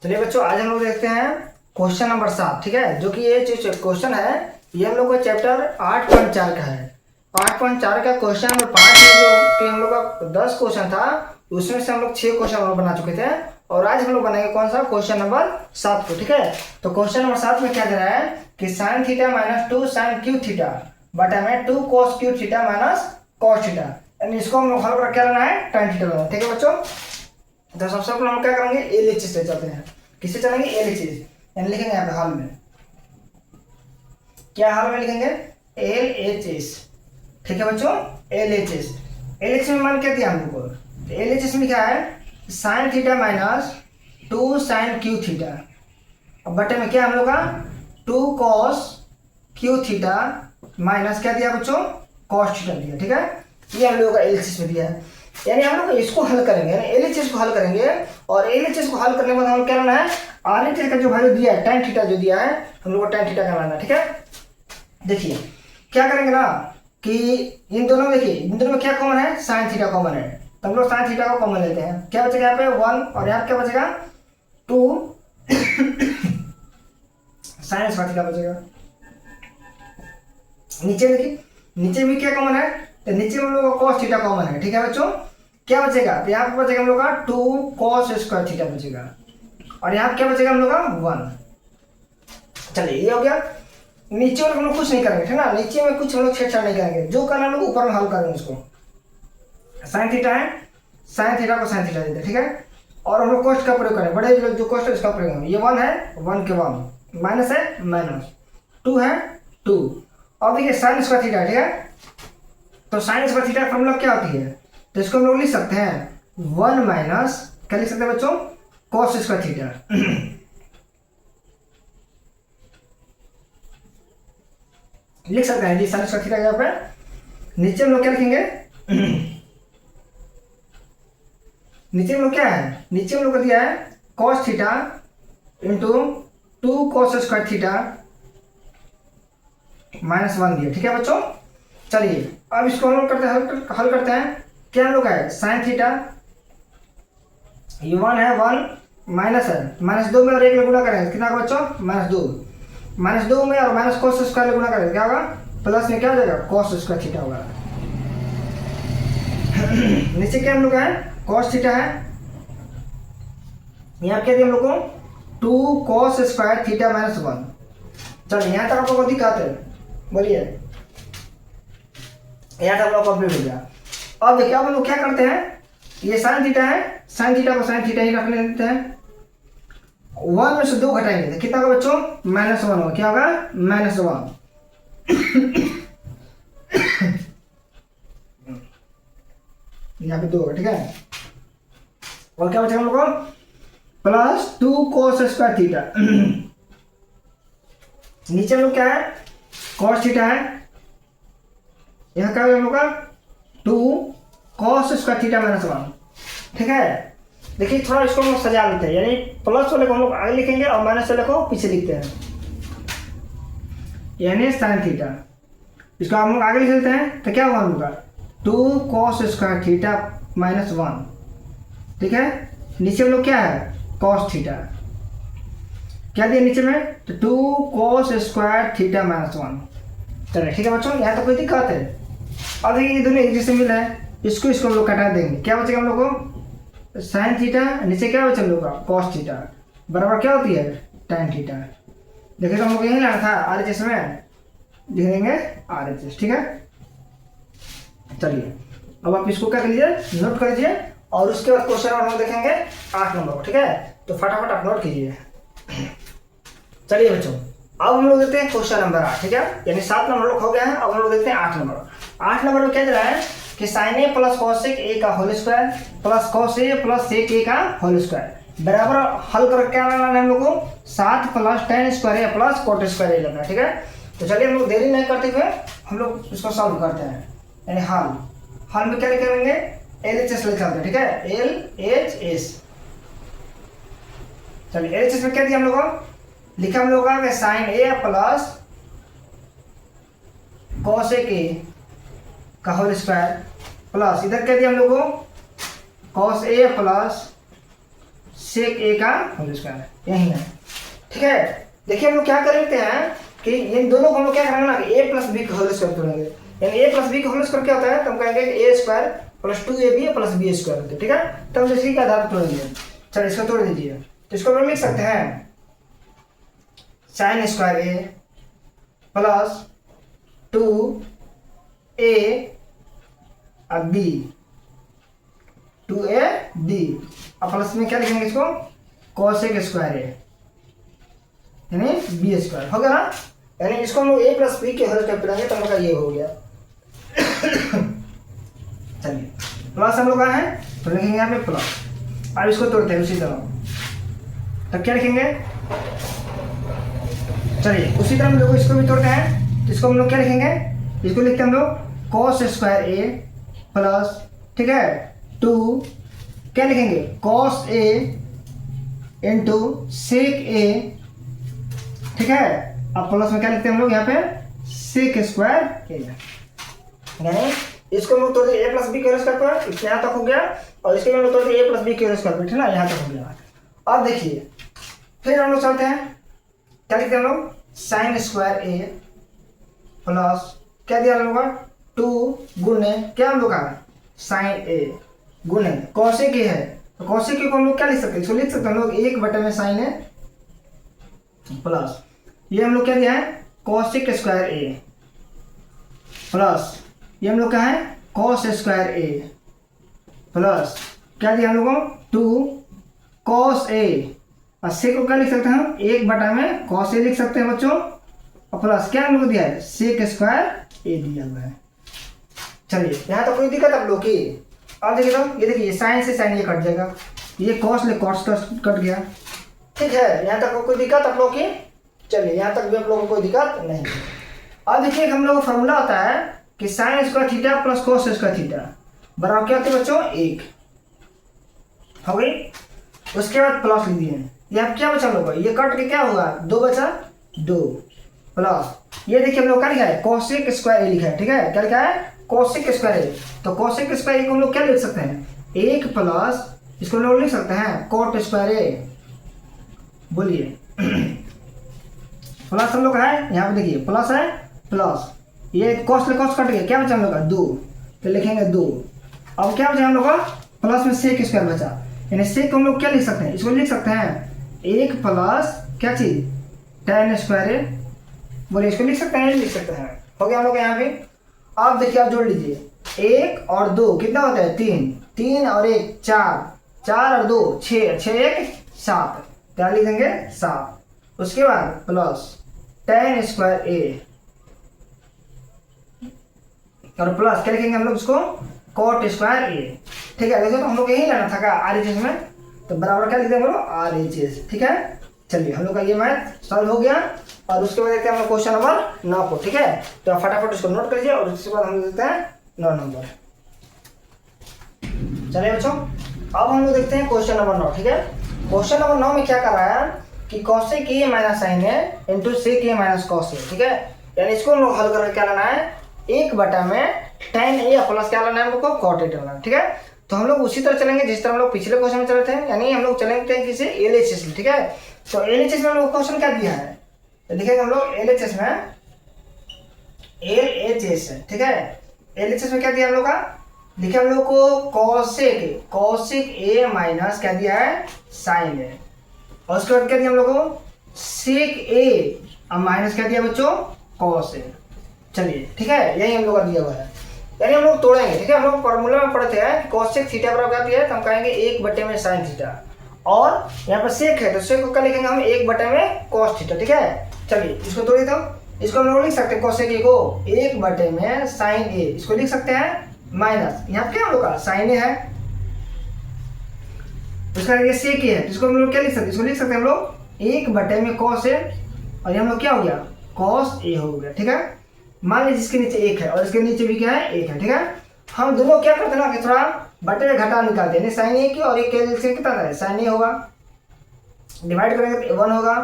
चलिए बच्चों, आज हम लोग देखते हैं क्वेश्चन नंबर 7। ठीक है, जो कि ये जो क्वेश्चन है ये हम लोग का चैप्टर 8.4 का है। 8.4 का क्वेश्चन नंबर 5 है, जो कि हम लोग का 10 क्वेश्चन था, उसमें से हम लोग 6 क्वेश्चन और बना चुके थे। और आज हम लोग बनाएंगे कौन सा, क्वेश्चन नंबर 7 को। ठीक है, तो क्वेश्चन नंबर 7 में क्या दे रहा है कि sine theta minus 2 sine cube theta बटा में 2 cos cube theta minus cos theta, यानी इसको हम लोग हल कर क्या लेना है, tan थीटा लेना है। ठीक है बच्चों, तो सबसे पहले हम क्या करेंगे, एलएचएस से चलते हैं। किससे चलेंगे, एलएचएस, यानी लिखेंगे यहाँ पे हल में, क्या हल में लिखेंगे, एलएचएस। ठीक है बच्चों, एलएचएस। एलएचएस में मान क्या दिया हमको, एलएचएस में क्या है, sine theta minus 2 sine cube theta, अब बटे में क्या हम लोग का 2 कॉस क्यू थीटा माइनस क्या दिया बच्चों, कॉस थीटा दिया। ठीक है, ये हम लोगों का एलएचएस में दिया है, यानी हम लोग इसको हल करेंगे, यानी एलएचएस को हल करेंगे। और एलएचएस को हल करने के बाद हम क्या करना है, आरएचएस का जो वैल्यू दिया है, tan थीटा जो दिया है, हम लोग को tan थीटा का लाना है। ठीक है, देखिए क्या करेंगे ना कि इन दोनों में, देखिए इन दोनों में क्या कॉमन है, sin थीटा कॉमन है, तो हम लोग sin थीटा को कॉमन लेते हैं। क्या बचेगा यहाँ पे 1, और यहाँ क्या बचेगा 2 sin स्क्वायर थीटा बचेगा। नीचे देखिए, नीचे में क्या कॉमन है, तो नीचे में हम लोग का cos थीटा कॉमन है। ठीक है बच्चों, क्या बचेगा, तो यहाँ पर बचेगा हम लोग का 2 cos स्क्वायर थीटा बचेगा, और यहाँ क्या बचेगा हम लोग का 1। चलिए ये हो गया। नीचे वाले हम लोग कुछ नहीं करेंगे, ठीक ना, नीचे में कुछ हम लोग छेड़छाड़ नहीं करेंगे, जो करना हम लोग ऊपर में हल करेंगे उसको। साइन थीटा है, साइन थीटा को साइन थीटा देते हैं। ठीक है, और हम लोग कोष्ट का प्रयोग करें, बड़े जो कोष्ट है उसका प्रयोग करेंगे। ये 1 है, 1 के 1, माइनस है माइनस, 2 है 2। अब देखिए साइन स्क्वायर थीटा, ठीक है, तो साइन स्क्वायर थीटा का फॉर्मूला क्या होती है, तो इसको हम लोग लिख सकते हैं 1 माइनस क्या लिख सकते हैं बच्चों, कॉस स्क्वायर थीटा। लिख सकते हैं जी साइन स्क्वायर थीटा यहाँ पे। नीचे हम लोग क्या लिखेंगे, नीचे हम लोग क्या है, नीचे हम लोग को दिया है cos theta into 2 cos square theta minus 1 दिया। ठीक है बच्चों, चलिए अब इसको हम लोग करते हैं, हल करते हैं। क्या हम लोग है, साइन थीटा, ये 1 है, 1 माइनस है, माइनस 2 में और 1 में गुणा करेंगे, कितना होगा बच्चों, माइनस 2 में और माइनस कॉस स्क्वायर में गुणा करेंगे, क्या होगा, प्लस में क्या हो जाएगा, कॉस स्क्वायर थीटा होगा। नीचे क्या हम लोग है, कॉस थीटा है, यहाँ क्या दिया हम लोग को 2 कॉस स्क्वायर थीटा माइनस 1। चलिए यहाँ तक आप लोगों को दिक्कत है, बोलिए, यहाँ तक हम लोग कंप्लीट हो गया। अब देखिए अब हम लोग क्या करते हैं, ये साइन थीटा है, साइन थीटा को साइन थीटा ही रखने देते हैं। 1 में से 2 घटाएंगे तो कितना होगा बच्चों, -1 होगा, क्या होगा, -1। यहाँ पे 2 होगा। ठीक है, और क्या बचेगा हम लोग को, प्लस 2 कॉस स्क्वायर थीटा। नीचे हम लोग क्या है, कॉस थीटा है, यहाँ क्या हम लोग का 2 कॉस स्क्वायर थीटा माइनस 1। ठीक है, देखिए थोड़ा इसको हम लोग सजा लेते हैं, यानी प्लस वाले को हम लोग आगे लिखेंगे और माइनस वाले को पीछे लिखते हैं, यानी साइन थीटा, इसको हम लोग आगे लिख लेते हैं, तो क्या होगा हम लोग का 2 कॉस स्क्वायर थीटा माइनस 1। ठीक है, नीचे हम लोग क्या है, कॉस थीटा, क्या दिया नीचे में, तो 2 कॉस स्क्वायर थीटा माइनस 1। चलिए ठीक है बच्चों, यहाँ तो कोई दिक्कत है। अब देखिए ये दोनों एक जैसे मिला है, इसको हम लोग कटा देंगे, क्या बचेगा हम लोग को, साइन थीटा, नीचे क्या बचा हम लोग का, कॉस थीटा, बराबर क्या होती है, tan थीटा। देखिए तो हम लोग यही लाना था, आरएचएस में लिख देंगे आरएचएस। ठीक है, चलिए अब आप इसको क्या कर लीजिए, नोट कर लीजिए, और उसके बाद क्वेश्चन हम लोग देखेंगे 8 नंबर को। ठीक है, तो फटाफट आप नोट कीजिए। चलिए बच्चों, अब हम लोग देखते हैं क्वेश्चन नंबर 8। ठीक है, यानी 7 नंबर हो गया है, अब हम लोग देखते हैं 8 नंबर। 8 नंबर में क्या दे रहा है कि sign A plus cos A का whole square plus cos A plus sec ए का होल स्क्वायर बराबर हल कर क्या लाना है हम लोग को, 7 प्लस tan स्क्वायर ए प्लस कोट स्क्वायर ए लेना है। ठीक है, तो चलिए हम लोग देरी नहीं करते हुए हम लोग इसको सॉल्व करते हैं, यानी हल में क्या लिखेंगे, एलएचएस लिख सकते हैं। ठीक है, एलएचएस। चलिए एलएचएस में क्या दिया हम लोग को, लिखा हम लोग का sign A plus cos A का होल स्क्वायर प्लस इधर क्या दिया हम लोग को, कॉस ए प्लस सेक ए का होल स्क्वायर यही है। ठीक है, देखिए हम लोग क्या कर लेते हैं कि इन दोनों को हम लोग क्या करेंगे ना कि ए प्लस बी का होल स्क्वायर तोड़ेंगे। यानी ए प्लस बी का होल स्क्वायर क्या होता है, तो हम कहेंगे कि A square plus 2ab plus B square होता है। ठीक है, तो हम इसी के आधार पर तोड़ेंगे। चलो इसको तोड़ दीजिए, तो इसको हम लिख सकते हैं साइन स्क्वायर ए प्लस 2a बी 2ab और प्लस में क्या लिखेंगे इसको कॉसेक स्क्वायर ए यानी बी स्क्वायर हो गया ना। यानी इसको हम लोग ए प्लस बी के होल स्क्वायर करेंगे तो हम लोग का ये हो गया। चलिए प्लस हम लोग आए हैं तो लिखेंगे यहाँ पे प्लस। अब इसको तोड़ते हैं उसी तरह, तब क्या लिखेंगे, चलिए उसी तरह हम लोग इसको भी तोड़ते हैं। तो इसको हम लोग क्या लिखेंगे, इसको लिखते हैं हम लोग कॉस स्क्वायर ए प्लस, ठीक है, 2 क्या लिखेंगे कॉस ए इंटू सेक ए, ठीक है, अब प्लस में क्या लिखते हैं हम लोग यहाँ पे सेक स्क्वायर ए। यानी इसको हम लोग तोड़ दिए ए प्लस बी के होल स्क्वायर पर, यहाँ तक हो गया, और इसके हम लोग तोड़ दिए ए प्लस बी के होल स्क्वायर पर, ठीक है ना, यहाँ तक हो गया। अब देखिए फिर हम लोग चलते हैं, क्या लिखते हैं हम लोग साइन स्क्वायर ए प्लस क्या दिया हम लोग 2 गुने क्या हम लोग का साइन ए गुने कॉसेक ए है, तो कॉसेक ए को हम लोग क्या लिख सकते हैं, इसको लिख सकते हैं हम लोग 1/में साइन ए प्लस ये हम लोग क्या दिया है कॉसेक स्क्वायर ए प्लस ये हम लोग क्या है कॉस स्क्वायर ए प्लस क्या दिया हम लोगों 2 कॉस ए, और सेक को क्या लिख सकते हैं हम 1/में कॉस ए लिख सकते हैं बच्चों, और प्लस क्या हम लोग दिया है सेक स्क्वायर ए दिया हुआ है। चलिए यहाँ तो कोई दिक्कत आप लोग की। अब देखिए तो ये देखिए साइन से साइन ये कट जाएगा, ये कॉस ले कॉस कट गया, ठीक है, यहाँ तक कोई दिक्कत आप लोग की। चलिए यहाँ तक भी आप लोगों को कोई दिक्कत नहीं। अब देखिए हम लोग का फॉर्मूला होता है कि sine square theta plus cos square theta बराबर क्या होते हैं बच्चों 1 हो गई। उसके बाद प्लस लिख दिए, ये अब क्या बचा लोग ये कट के क्या होगा 2 बचा 2 प्लस ये देखिए हम लोग क्या लिखा है कॉसेक स्क्वायर ए लिखा है, ठीक है, क्या लिखा है कॉसेक स्क्वायर ए, तो कॉसेक स्क्वायर ए को हम लोग क्या लिख सकते हैं 1 प्लस इसको हम लोग लिख सकते हैं कॉट स्क्वायर ए, बोलिए प्लस हम लोग है यहाँ पे देखिए प्लस है प्लस ये कॉस ले कॉस कट गया क्या बचा हम लोग का 2, तो लिखेंगे 2। अब क्या बचा हम लोग का प्लस में सेक स्क्वायर बचा, यानी सेक को हम लोग क्या लिख सकते हैं, इसको लिख सकते हैं 1 प्लस क्या चीज tan स्क्वायर ए, बोलिए इसको लिख सकते हैं, लिख सकते हैं, हो गया हम लोग यहाँ पे। अब देखिए आप जोड़ लीजिए 1 और 2 कितना होता है 3 और 1 4 और 2 6 6 1 7, क्या लिख देंगे 7। उसके बाद प्लस tan स्क्वायर ए और प्लस क्या लिखेंगे हम लोग इसको कॉट स्क्वायर ए, ठीक है। देखो तो हम लोग यही लेना था आर एच एस में, तो बराबर क्या लिख देंगे हम लोग आर एच एस, ठीक है। चलिए हम लोग का ये मैथ सॉल्व हो गया, और उसके बाद देखते हैं हम लोग क्वेश्चन नंबर 9 को, ठीक है। तो आप फटाफट इसको नोट करिए, और उसके बाद हम देखते हैं 9 नंबर। चलिए बच्चों अब हम लोग देखते हैं क्वेश्चन नंबर 9, ठीक है। क्वेश्चन नंबर 9 में क्या कर रहा है कि cosec A minus sine A into sec A minus cos A, ठीक है। यानी इसको हम लोग हल करके क्या लाना है 1/में tan ए प्लस क्या लाना है हम लोग को कॉट ए लाना है, ठीक है। तो हम लोग उसी तरह चलेंगे जिस तरह हम लोग पिछले क्वेश्चन में चले थे, यानी हम लोग चलेंगे किसी एलएचएस में, ठीक है। तो एलएचएस में हम लोग क्वेश्चन क्या दिया है, तो लिखेंगे हम लोग एलएचएस में एलएचएस, ठीक है। एलएचएस में क्या दिया हम लोग का, देखिए हम लोग को कॉसेक ए माइनस क्या दिया है साइन ए, और उसके बाद क्या दिया हम लोग को सेक ए और माइनस क्या दिया बच्चों कॉस ए। चलिए ठीक है, यही हम लोग का दिया हुआ है, यानी हम लोग तोड़ेंगे, ठीक है। हम लोग फॉर्मूला में पढ़ते हैं कॉसेक थीटा बराबर क्या दिया है, तो हम कहेंगे 1/में साइन थीटा, और यहाँ पर सेक है तो सेक को क्या लिखेंगे हम 1/में कॉस थीटा, ठीक है। चलिए इसको तोड़िए, तो इसको हम लोग लिख सकते हैं कॉसेक ए को 1/में साइन ए, इसको लिख सकते हैं माइनस यहाँ क्या हम लोग का साइन ए है, उसका सेक ए है, इसको हम लोग क्या लिख सकते हैं, इसको लिख सकते हैं हम लोग 1/में कॉस ए, और ये हम लोग क्या हो गया कॉस ए हो गया, ठीक है। मान लीजिए इसके नीचे 1 है और इसके नीचे भी क्या है 1 है, ठीक है। हम दोनों क्या करते हैं ना कि थोड़ा बटे में घटा निकालते हैं, साइन ए की और एक कैलकुलेशन कितना है साइन ए होगा, डिवाइड करेंगे तो 1 होगा,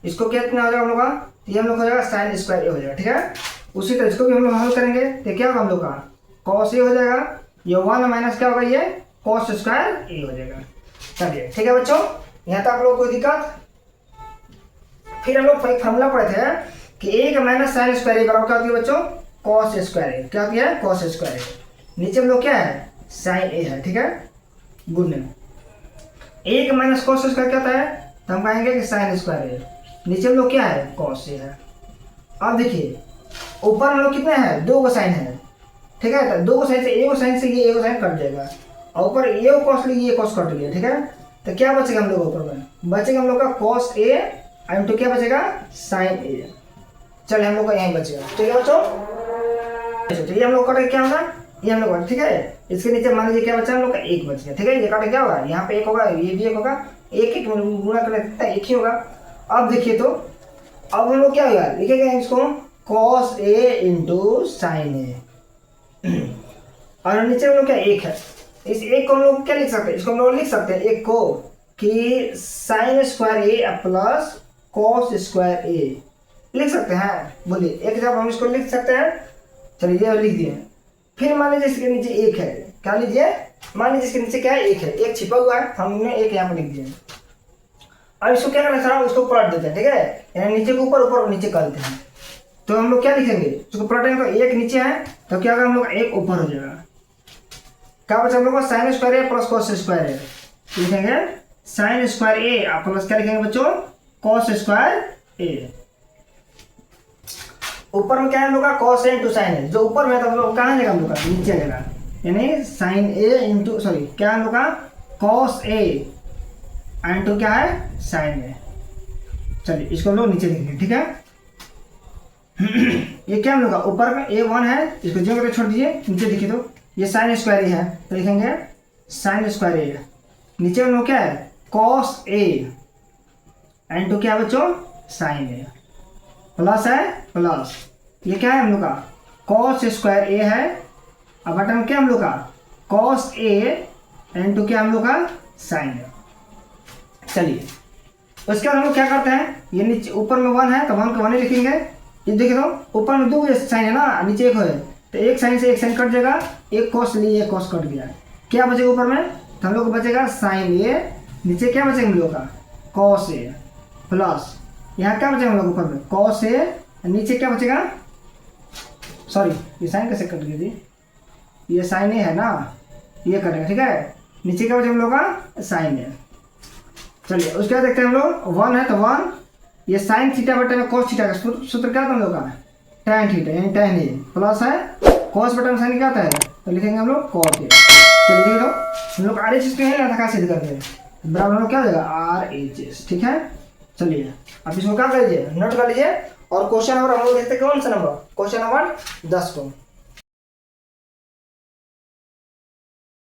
इसको कितना हो जाएगा हम लोग का, ये हम लोग हो जाएगा साइन स्क्वायर ए हो जाएगा, ठीक है। उसी तरह इसको भी हम लोग हल करेंगे तो क्या होगा हम लोग का कॉस ए हो जाएगा, ये 1 माइनस क्या होगा ये कॉस स्क्वायर ए हो जाएगा। चलिए ठीक है बच्चों, यहाँ तक आप लोग कोई दिक्कत। फिर हम लोग एक फॉर्मूला पढ़े थे कि ए का माइनस साइन स्क्वायर ए बराबर क्या होती है बच्चों, कॉस स्क्वायर ए। क्या होती है, कॉस स्क्वायर ए। नीचे हम लोग क्या है, साइन ए है, ठीक है, गुण ए का माइनस कॉस स्क्वायर क्या होता है, तो हम कहेंगे कि साइन स्क्वायर ए। नीचे हम लोग क्या है, कॉस ए है। अब देखिए ऊपर हम लोग कितने हैं, 2 को साइन है, ठीक है, तो 2 को साइन से ए को साइन से ये को साइन कट जाएगा, और ऊपर ए को कॉस ली, ये कॉस कट गया, ठीक है। तो क्या बचेगा हम लोग ऊपर में, बचेगा हम लोग का कॉस ए इंटू क्या बचेगा, साइन ए। चलिए हम लोग का यहीं बचेगा, ठीक है बच्चों। तो ये हम लोग कटेगा क्या होगा, ये हम लोग, ठीक है। इसके नीचे मान लीजिए क्या बचा हम लोग का, 1 बच गया, ठीक है। ये काटे क्या होगा, यहाँ पे 1 होगा, ये भी 1 होगा, एक गुणा कर देता है, 1 ही होगा। अब देखिए तो अब हम लोग क्या होगा, लिखेंगे इसको कॉस ए इंटू साइन ए, और नीचे हम लोग क्या 1 है। इस 1 को हम लोग क्या लिख सकते हैं, इसको हम लोग लिख सकते हैं 1 को कि साइन स्क्वायर ए प्लस कॉस स्क्वायर ए लिख सकते हैं। बोलिए एक जब हम इसको लिख सकते हैं, चलिए ये लिख दिए। फिर मान लीजिए इसके नीचे 1 है, क्या लीजिए, मान लीजिए इसके नीचे क्या है, 1 है, 1 छिपा हुआ है, हमने 1 यहाँ पर लिख दिया। अब इसको क्या करना है, उसको पलट देते हैं, ठीक है, यानी नीचे को ऊपर, ऊपर नीचे कर देते हैं। तो हम लोग क्या लिखेंगे, इसको पलटेंगे तो 1 नीचे है, तो क्या होगा हम लोग 1 ऊपर हो जाएगा। क्या बचा हम लोग का, साइन स्क्वायर ए प्लस कॉस स्क्वायर ए। लिखेंगे साइन स्क्वायर ए प्लस क्या लिखेंगे बच्चों, कॉस स्क्वायर ए। ऊपर में क्या है हम लोग का, कॉस ए इंटू साइन ए। जो ऊपर में है तो हम लोग कहाँ जाएगा, हम लोग का नीचे जाएगा, यानी साइन ए इंटू सॉरी क्या हम लोग का, कॉस ए इंटू क्या है, साइन ए। चलिए इसको हम लोग नीचे लिखेंगे, ठीक है। ये क्या हम लोग का ऊपर में A1 है, इसको जो करके छोड़ दीजिए, नीचे देखिए तो ये साइन स्क्वायर ए है, तो लिखेंगे साइन स्क्वायर ए। नीचे हम लोग क्या है, कॉस ए इंटू क्या बच्चों, साइन ए, प्लस है प्लस ये क्या है हम लोग का, कॉस स्क्वायर ए है, अब बटन क्या हम लोग का, कॉस ए इंटू क्या हम लोग का, साइन ए। चलिए उसके बाद हम लोग क्या करते हैं, ये नीचे ऊपर में 1 है तो 1 को 1 ही लिखेंगे। ये देखिए तो ऊपर में 2 साइन है ना, नीचे 1 है, तो 1 साइन से 1 साइन कट जाएगा, 1 कॉस लिए 1 कॉस कट गया। क्या बचेगा ऊपर में, तो हम लोग को बचेगा साइन ए, नीचे क्या बचेगा हम लोग का, कॉस ए, प्लस यहाँ क्या बचेगा हम लोग ऊपर में, कॉस ए, नीचे क्या बचेगा, सॉरी ये साइन कैसे कट गया जी, ये साइन ए है ना, ये कटेगा, ठीक है। नीचे क्या बचेगा हम लोग का, साइन ए। चलिए उसके बाद देखते हैं हम लोग 1 है तो 1, ये साइन थीटा बटे में कॉस थीटा का सूत्र क्या था हम लोग का, tan थीटा, यानी tan ए, प्लस है कॉस बटे में साइन क्या होता है, तो लिखेंगे हम लोग cos ए। चलिए देखो हम लोग आर एच एस नहीं आता सिद्ध करते हैं, बराबर हम लोग क्या हो जाएगा, आर एच एस, ठीक है। चलिए अब इसको क्या कर लीजिए, नोट कर लीजिए। और क्वेश्चन नंबर हम लोग देखते हैं कौन सा नंबर, क्वेश्चन नंबर 10 को।